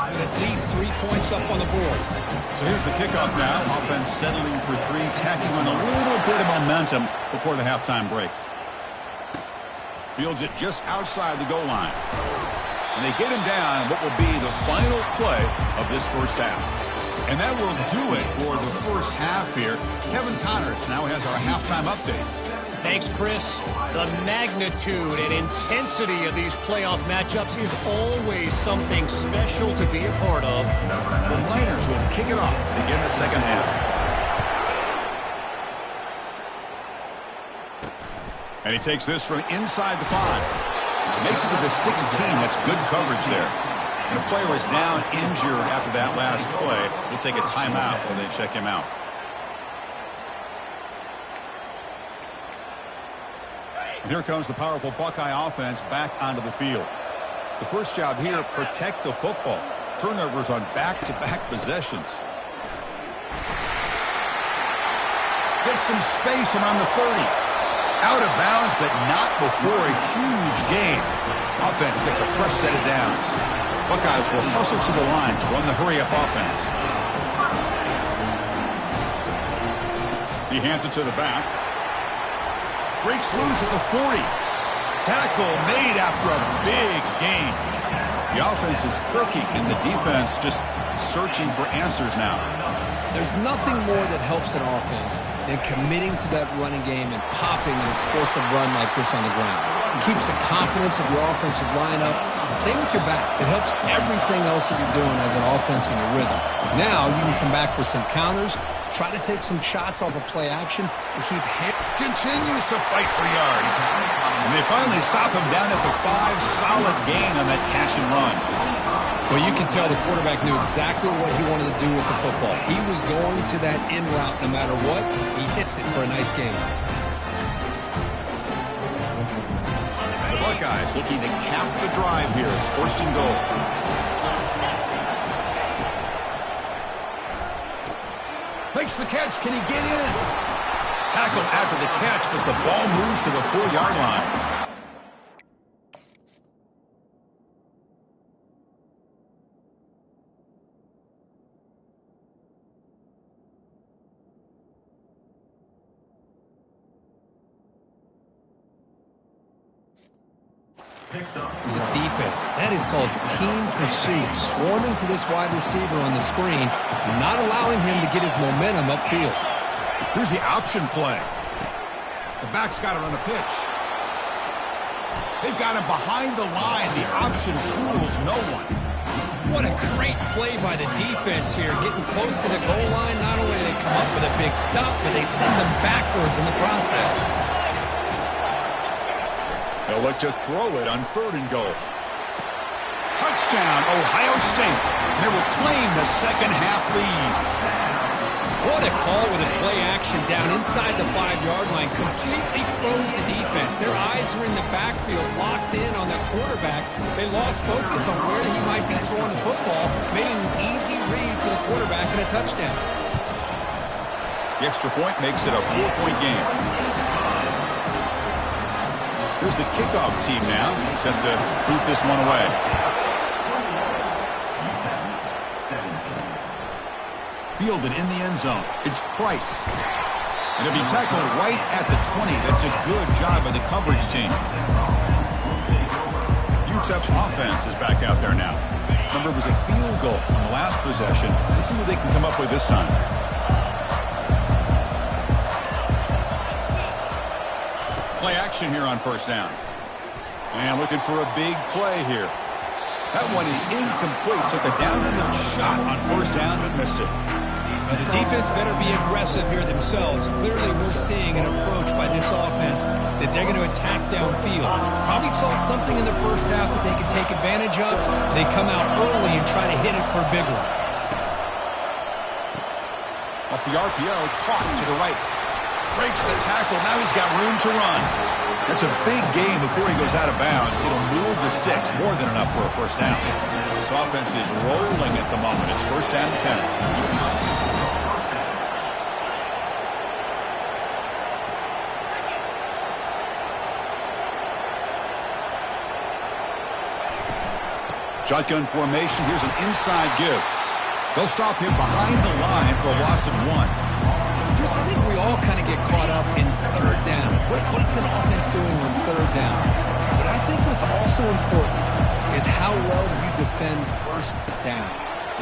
With at least 3 points up on the board. So here's the kickoff now. Offense settling for three, tacking on a little bit of momentum before the halftime break. Fields it just outside the goal line. And they get him down what will be the final play of this first half. And that will do it for the first half here. Kevin Connors now has our halftime update. Thanks, Chris. The magnitude and intensity of these playoff matchups is always something special to be a part of. The Niners will kick it off to begin the second half. And he takes this from inside the 5. Makes it to the 16. That's good coverage there. And the player was down injured after that last play. We'll take a timeout while they check him out. And here comes the powerful Buckeye offense back onto the field. The first job here, protect the football. Turnovers on back-to-back possessions. Gets some space around the 30. Out of bounds, but not before a huge gain. Offense gets a fresh set of downs. Buckeyes will hustle to the line to run the hurry-up offense. He hands it to the back. Breaks loose at the 40. Tackle made after a big gain. The offense is clicking, and the defense just searching for answers now. There's nothing more that helps an offense than committing to that running game and popping an explosive run like this on the ground. It keeps the confidence of your offensive lineup. Same with your back. It helps everything else that you're doing as an offense in your rhythm. Now you can come back with some counters, try to take some shots off of play action, and keep continues to fight for yards. And they finally stop him down at the 5. Solid gain on that catch and run. Well, you can tell the quarterback knew exactly what he wanted to do with the football. He was going to that in route no matter what. He hits it for a nice gain. The Buckeyes looking to cap the drive here. It's first and goal. Makes the catch. Can he get in? Tackle after the catch, but the ball moves to the 4-yard line. This defense, that is called team pursuit. Swarming to this wide receiver on the screen, not allowing him to get his momentum upfield. Here's the option play. The back's got it on the pitch. They've got him behind the line. The option fools no one. What a great play by the defense here. Getting close to the goal line, not only do they come up with a big stop, but they send them backwards in the process. They'll look to throw it on 3rd and goal. Touchdown, Ohio State. They will claim the second half lead. What a call with a play action down inside the 5-yard line. Completely throws the defense. Their eyes are in the backfield, locked in on the quarterback. They lost focus on where he might be throwing the football. Made an easy read for the quarterback and a touchdown. The extra point makes it a 4-point game. Here's the kickoff team now, set to boot this one away. Fielded in the end zone. It's Price. And it'll be tackled right at the 20. That's a good job by the coverage team. UTEP's offense is back out there now. Remember, it was a field goal on the last possession. Let's see what they can come up with this time. Play action here on first down. And looking for a big play here. That one is incomplete. Took a downfield shot on first down, but missed it. Now the defense better be aggressive here themselves. Clearly we're seeing an approach by this offense that they're going to attack downfield. Probably saw something in the first half that they could take advantage of. They come out early and try to hit it for a big one. Off the RPO, caught to the right. Breaks the tackle. Now he's got room to run. That's a big gain before he goes out of bounds. It'll move the sticks more than enough for a first down. This offense is rolling at the moment. It's first down and 10. Shotgun formation. Here's an inside give. They'll stop him behind the line for a loss of 1. Chris, I think we all kind of get caught up in third down. What's an offense doing on third down? But I think what's also important is how well do you defend first down.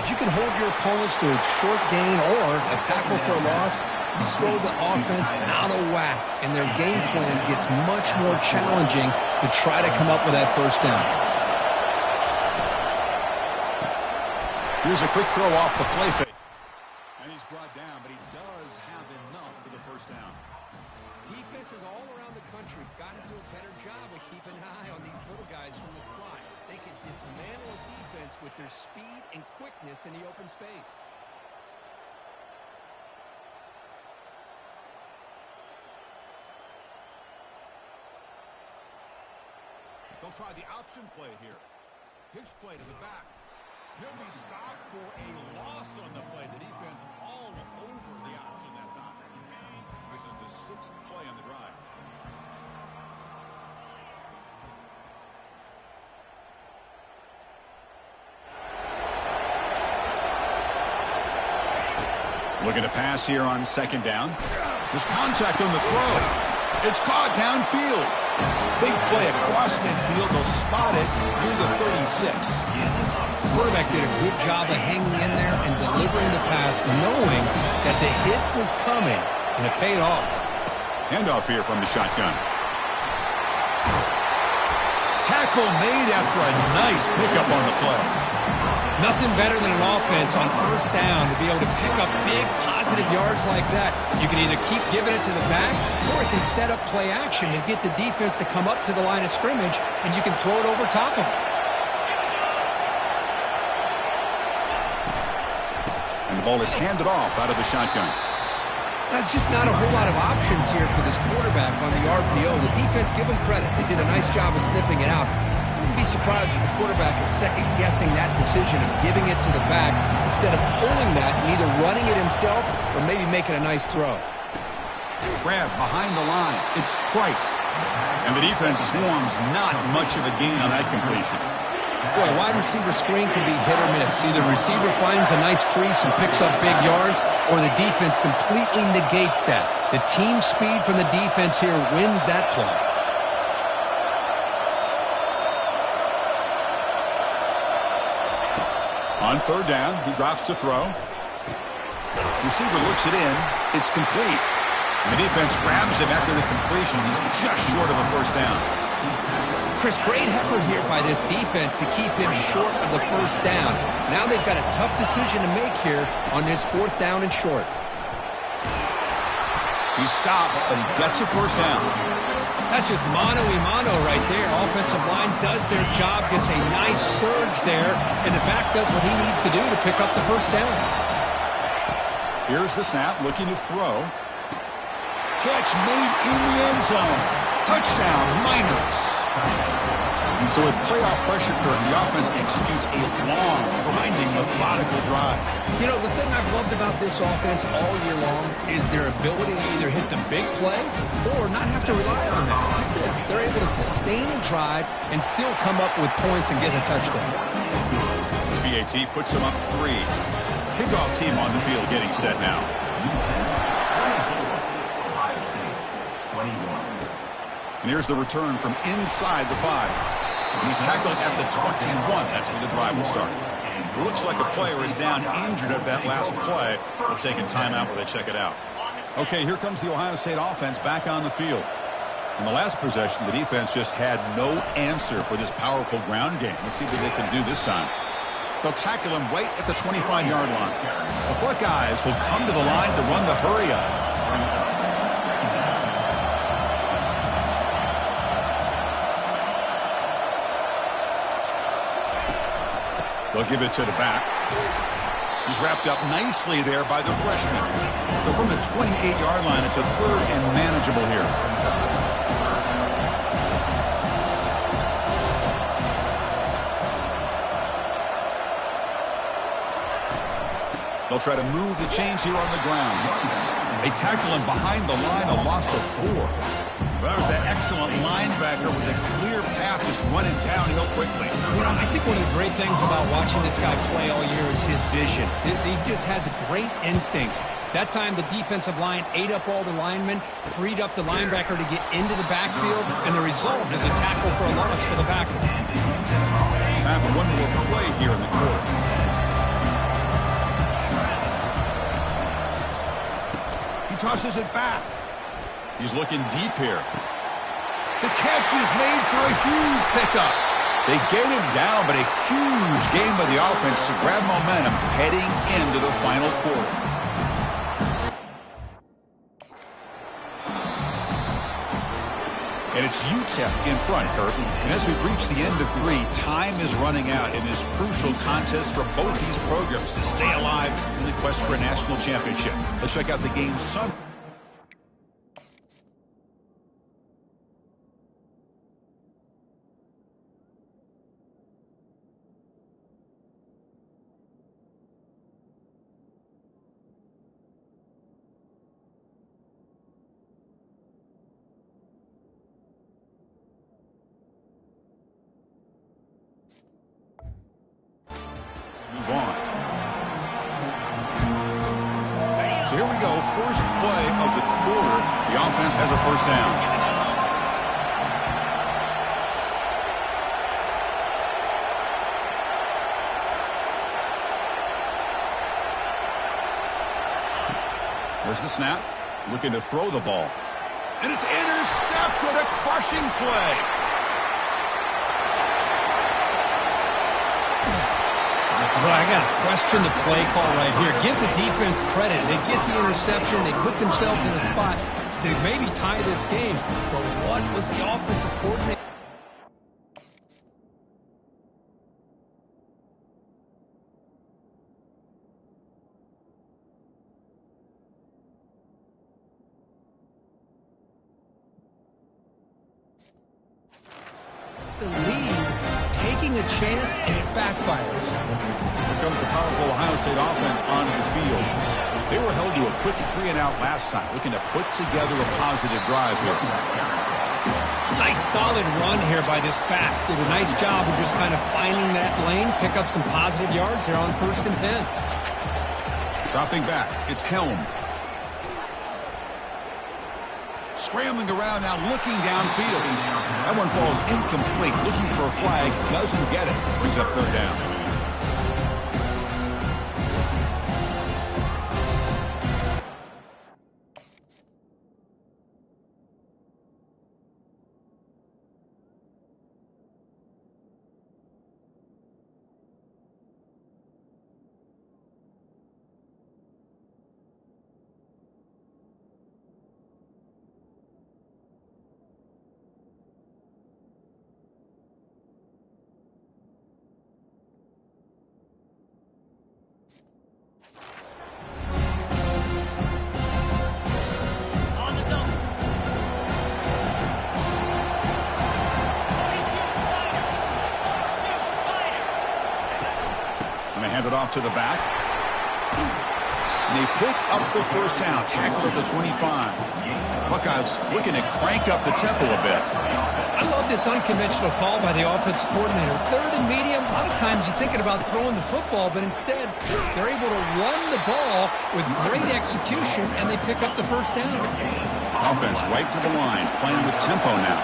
If you can hold your opponents to a short gain or a tackle for a loss, you throw the offense out of whack, and their game plan gets much more challenging to try to come up with that first down. Here's a quick throw off the play fake. And he's brought down, but he does have enough for the first down. Defenses all around the country have got to do a better job of keeping an eye on these little guys from the slot. They can dismantle a defense with their speed and quickness in the open space. They'll try the option play here. Hitch play to the back. He'll be stopped for a loss on the play. The defense all over the option that time. This is the 6th play on the drive. Looking to pass here on 2nd down. There's contact on the throw. It's caught downfield. Big play across midfield. They'll spot it near the 36. The quarterback did a good job of hanging in there and delivering the pass, knowing that the hit was coming, and it paid off. Handoff here from the shotgun. Tackle made after a nice pickup on the play. Nothing better than an offense on first down to be able to pick up big positive yards like that. You can either keep giving it to the back, or it can set up play action and get the defense to come up to the line of scrimmage, and you can throw it over top of them. And the ball is handed off out of the shotgun. That's just not a whole lot of options here for this quarterback on the RPO. The defense, give them credit. They did a nice job of sniffing it out. I wouldn't be surprised if the quarterback is second-guessing that decision of giving it to the back instead of pulling that and either running it himself or maybe making a nice throw. Grab behind the line. It's Price. And the defense swarms not much of a gain on that completion. Boy, a wide receiver screen can be hit or miss. Either receiver finds a nice crease and picks up big yards, or the defense completely negates that. The team speed from the defense here wins that play. On 3rd down, he drops to throw. Receiver looks it in. It's complete. And the defense grabs him after the completion. He's just short of a first down. Chris, great effort here by this defense to keep him short of the first down. Now they've got a tough decision to make here on this 4th down and short. He's stopped, but he gets a first down. That's just mano-a-mano right there. Offensive line does their job, gets a nice surge there, and the back does what he needs to do to pick up the first down. Here's the snap, looking to throw. Catch made in the end zone. Touchdown, Miners. So with playoff pressure curtain, the offense executes a long, grinding, methodical drive. You know, the thing I've loved about this offense all year long is their ability to either hit the big play or not have to rely on that. Look at this. They're able to sustain a drive and still come up with points and get a touchdown. BAT puts them up 3. Kickoff team on the field getting set now. And here's the return from inside the 5. He's tackled at the 21. That's where the drive will start. It looks like a player is down injured at that last play. We'll take a timeout where they check it out. Okay, here comes the Ohio State offense back on the field. In the last possession, the defense just had no answer for this powerful ground game. Let's see what they can do this time. They'll tackle him right at the 25-yard line. The Buckeyes will come to the line to run the hurry-up. They'll give it to the back. He's wrapped up nicely there by the freshman. So from the 28-yard line, it's a 3rd and manageable here. They'll try to move the chains here on the ground. They tackle him behind the line, a loss of 4. Well, that was that excellent linebacker with a clear path just running downhill quickly. You know, I think one of the great things about watching this guy play all year is his vision. He just has great instincts. That time, the defensive line ate up all the linemen, freed up the linebacker to get into the backfield, and the result is a tackle for a loss for the backer. Time for one more play here in the quarter. He tosses it back. He's looking deep here. The catch is made for a huge pickup. They get him down, but a huge game by the offense to grab momentum heading into the final quarter. And it's UTEP in front, Kurt. And as we reach the end of 3, time is running out in this crucial contest for both these programs to stay alive in the quest for a national championship. Let's check out the game's sun. Move on. So here we go. First play of the quarter. The offense has a first down. There's the snap. Looking to throw the ball. And it's intercepted. A crushing play. Well, I got to question the play call right here. Give the defense credit. They get the interception. They put themselves in a spot to maybe tie this game. But what was the offensive coordinator? The lead, taking a chance, and it backfires. Here comes the powerful Ohio State offense onto the field. They were held to a quick 3-and-out last time, looking to put together a positive drive here. Nice solid run here by this back. Did a nice job of just kind of finding that lane, pick up some positive yards there on 1st and 10. Dropping back, it's Helm. Scrambling around now, looking downfield. That one falls incomplete, looking for a flag, doesn't get it. Brings up 3rd down. Hand it off to the back. And they pick up the first down. Tackle at the 25. Buckeyes looking to crank up the tempo a bit. I love this unconventional call by the offensive coordinator. 3rd and medium, a lot of times you're thinking about throwing the football, but instead they're able to run the ball with great execution, and they pick up the first down. Offense right to the line, playing with tempo now.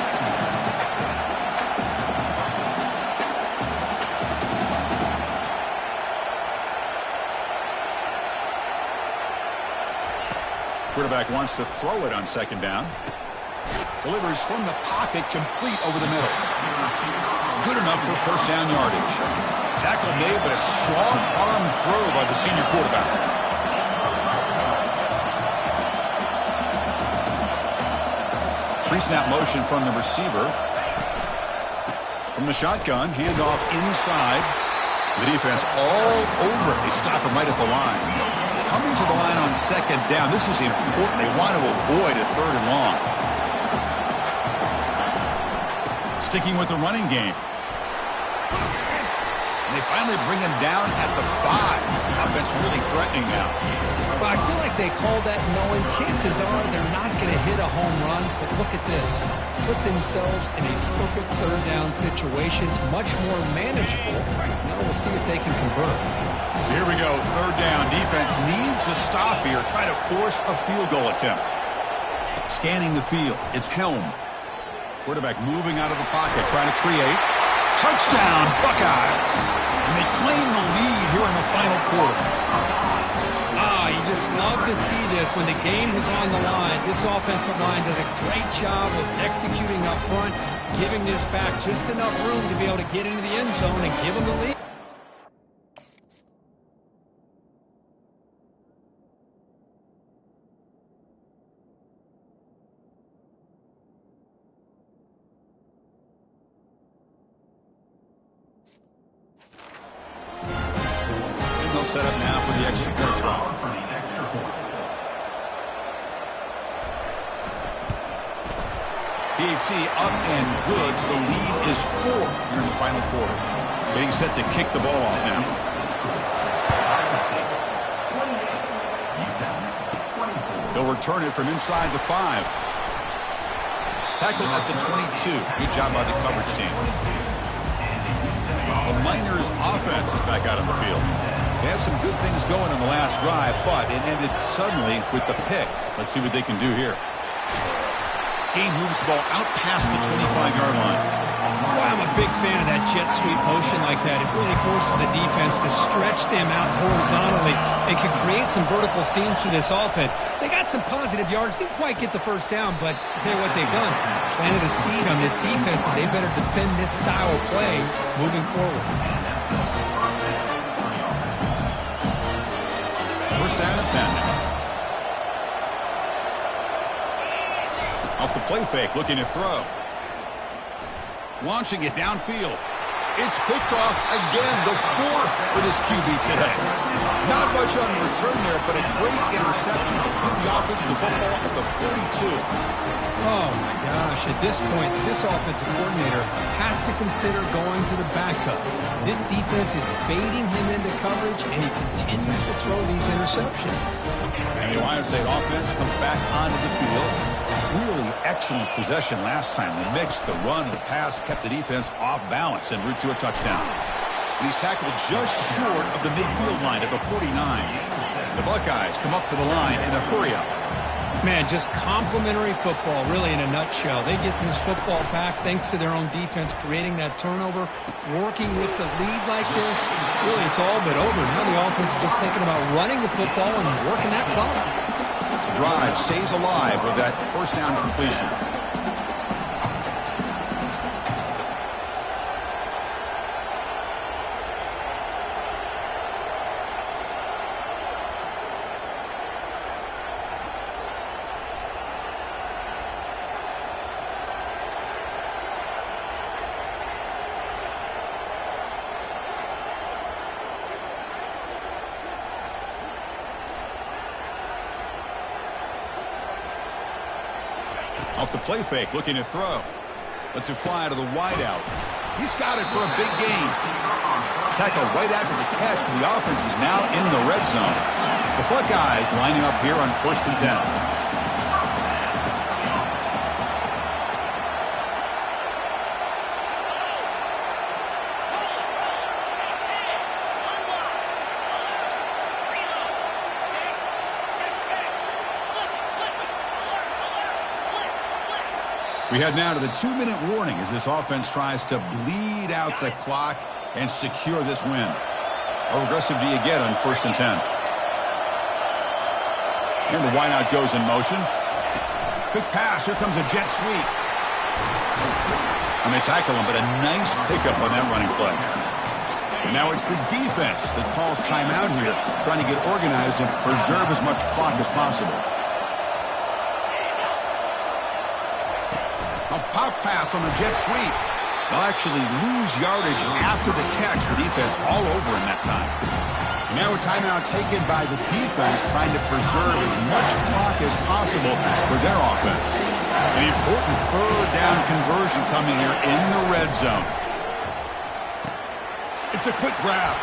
Quarterback wants to throw it on 2nd down. Delivers from the pocket, complete over the middle. Good enough for first down yardage. Tackle made, but a strong arm throw by the senior quarterback. Pre-snap motion from the receiver. From the shotgun, handoff inside. The defense all over it. They stop him right at the line. Coming to the line on 2nd down. This is important. They want to avoid a 3rd and long. Sticking with the running game. They finally bring him down at the 5. Offense really threatening now. Well, I feel like they called that knowing chances are they're not going to hit a home run. But look at this. Put themselves in a perfect third down situation. It's much more manageable. Now we'll see if they can convert. So here we go. Third down. Defense needs a stop here. Try to force a field goal attempt. Scanning the field. It's Helm. Quarterback moving out of the pocket. Trying to create. Touchdown, Buckeyes. And they claim the lead here in the final quarter. You just love to see this when the game is on the line. This offensive line does a great job of executing up front, giving this back just enough room to be able to get into the end zone and give them the lead. And they'll set up now for the extra point try. PAT up and good. So the lead is 4 here in the final quarter. Getting set to kick the ball off now. They'll return it from inside the 5. Tackled at the 22. Good job by the coverage team. The Miners offense is back out on the field. They have some good things going in the last drive, but it ended suddenly with the pick. Let's see what they can do here. Game moves the ball out past the 25-yard line. Boy, I'm a big fan of that jet sweep motion like that. It really forces the defense to stretch them out horizontally and can create some vertical seams through this offense. They got some positive yards. Didn't quite get the first down, but I'll tell you what they've done. Planted a seed on this defense, and they better defend this style of play moving forward. First down and 10 now. Off the play fake, looking to throw. Launching it downfield. It's picked off again, the 4th for this QB today. Not much on the return there, but a great interception to put the offense to the football at the 42. Oh, my gosh. At this point, this offensive coordinator has to consider going to the backup. This defense is baiting him into coverage, and he continues to throw these interceptions. And the Ohio State offense comes back onto the field. Really excellent possession last time. The mix, the run, the pass kept the defense off balance en route to a touchdown. He's tackled just short of the midfield line at the 49. The Buckeyes come up to the line in a hurry-up. Man, just complimentary football, really, in a nutshell. They get this football back thanks to their own defense, creating that turnover, working with the lead like this. Really, it's all but over. Now the offense is just thinking about running the football and working that clock. The drive stays alive with that first down completion. Off the play fake, looking to throw. Lets it fly to the wideout. He's got it for a big gain. Tackle right after the catch, but the offense is now in the red zone. The Buckeyes lining up here on 1st and 10. We head now to the 2-minute warning as this offense tries to bleed out the clock and secure this win. How aggressive do you get on 1st and 10? And the wideout goes in motion. Quick pass. Here comes a jet sweep. And they tackle him, but a nice pickup on that running play. And now it's the defense that calls timeout here, trying to get organized and preserve as much clock as possible. A pop pass on the jet sweep. They'll actually lose yardage after the catch. The defense all over in that time. Now a timeout taken by the defense, trying to preserve as much clock as possible for their offense. An important third down conversion coming here in the red zone. It's a quick grab.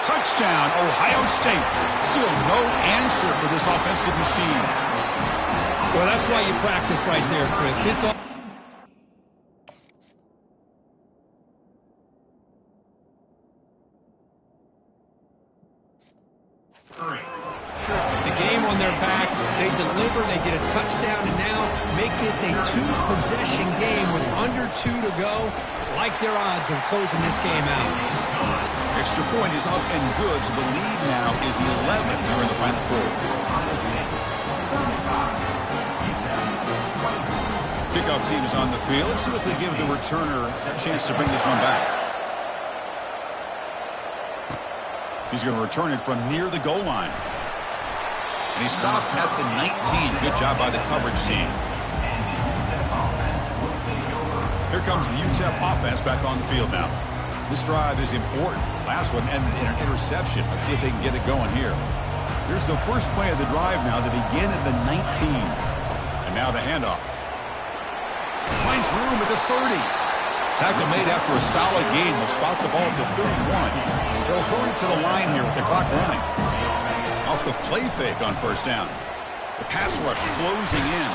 Touchdown, Ohio State. Still no answer for this offensive machine. Well, that's why you practice right there, Chris. The game on their back, they deliver, they get a touchdown, and now make this a two-possession game with under 2 to go. Like their odds of closing this game out. Extra point is up and good, so the lead now is 11 here in the final quarter. Kickoff team is on the field. Let's see if they give the returner a chance to bring this one back. He's going to return it from near the goal line. And he stopped at the 19. Good job by the coverage team. Here comes the UTEP offense back on the field now. This drive is important. Last one ended in an interception. Let's see if they can get it going here. Here's the first play of the drive now to begin at the 19. And now the handoff. Finds room at the 30. Tackle made after a solid gain. Will spot the ball at the 31. They'll hurry to the line here with the clock running. Off the play fake on first down. The pass rush closing in.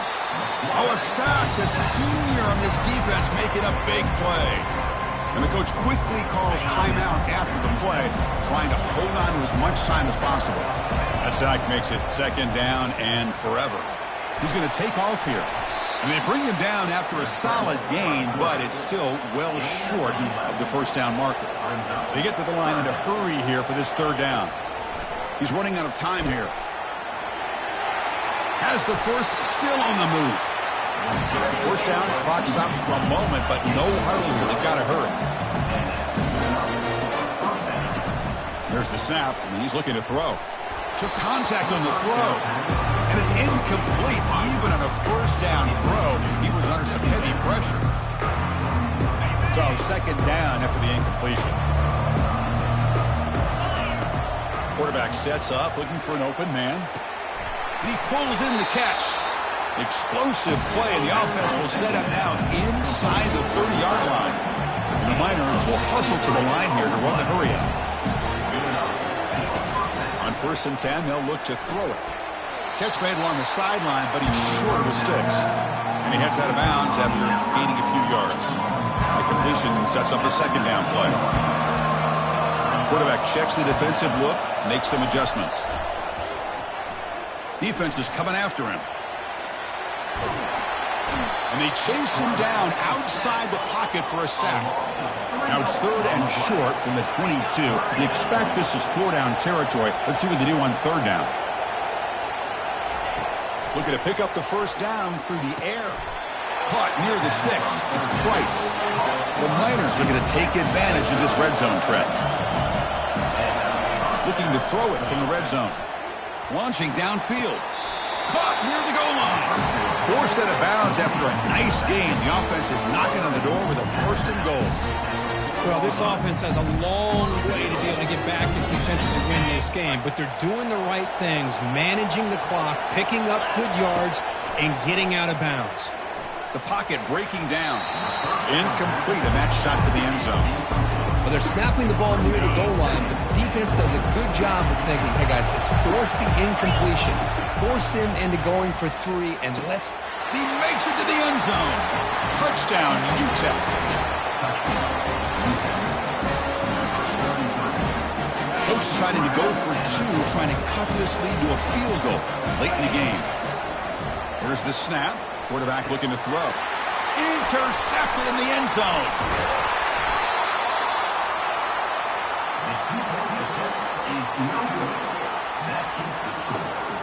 Oh, a sack. The senior on this defense making a big play. And the coach quickly calls timeout after the play, trying to hold on to as much time as possible. That sack makes it second down and forever. He's going to take off here. And they bring him down after a solid gain, but it's still well short of the first down marker. They get to the line in a hurry here for this third down. He's running out of time here. Has the first, still on the move. First down, clock stops for a moment, but no huddle here. They've got to hurry. There's the snap, and he's looking to throw. Took contact on the throw, and it's incomplete. Even on a first down throw, he was under some heavy pressure. So second down after the incompletion. Quarterback sets up, looking for an open man. And he pulls in the catch. Explosive play, and the offense will set up now inside the 30-yard line. And the Miners will hustle to the line here to run the hurry out. On 1st and 10, they'll look to throw it. Catch made along the sideline, but he's short of the sticks. And he heads out of bounds after gaining a few yards. The completion sets up a second down play. Quarterback checks the defensive look, makes some adjustments. Defense is coming after him. And they chase him down outside the pocket for a sack. Now it's third and short from the 22. You expect this is 4-down territory. Let's see what they do on third down. Looking to pick up the first down through the air. Caught near the sticks. It's Price. The Miners are going to take advantage of this red zone threat. Looking to throw it from the red zone. Launching downfield. Caught near the goal line. Forced out of bounds after a nice gain. The offense is knocking on the door with a first and goal. Well, this offense has a long way to be able to get back and potentially win this game, but they're doing the right things, managing the clock, picking up good yards, and getting out of bounds. The pocket breaking down. Incomplete, and that shot to the end zone. Well, they're snapping the ball near the goal line, but the defense does a good job of thinking, hey, guys, let's force the incompletion. Force them into going for 3, and let's... He makes it to the end zone. Touchdown, UTEP. Coach deciding to go for 2, trying to cut this lead to a field goal late in the game. Here's the snap. Quarterback looking to throw. Intercepted in the end zone.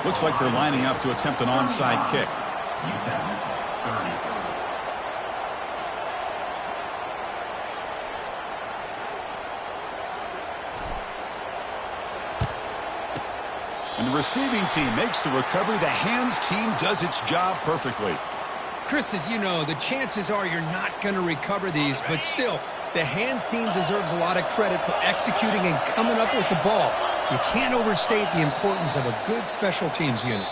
Looks like they're lining up to attempt an onside kick. And the receiving team makes the recovery. The hands team does its job perfectly. Chris, as you know, the chances are you're not going to recover these, but still, the hands team deserves a lot of credit for executing and coming up with the ball. You can't overstate the importance of a good special teams unit.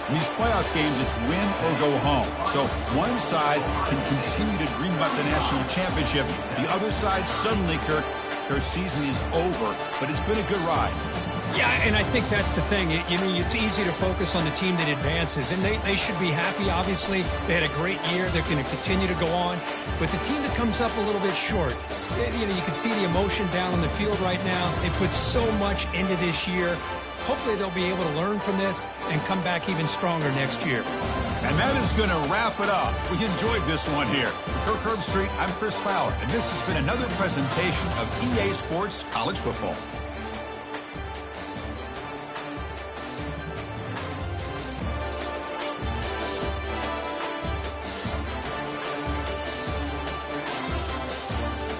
In these playoff games, it's win or go home. So one side can continue to dream about the national championship. The other side, suddenly, Kirk, their season is over. But it's been a good ride. Yeah, and I think that's the thing. It's easy to focus on the team that advances, and they should be happy, obviously. They had a great year. They're going to continue to go on. But the team that comes up a little bit short, you can see the emotion down on the field right now. They put so much into this year. Hopefully they'll be able to learn from this and come back even stronger next year. And that is going to wrap it up. We enjoyed this one here. For Kirk Herbstreit, I'm Chris Fowler, and this has been another presentation of EA Sports College Football.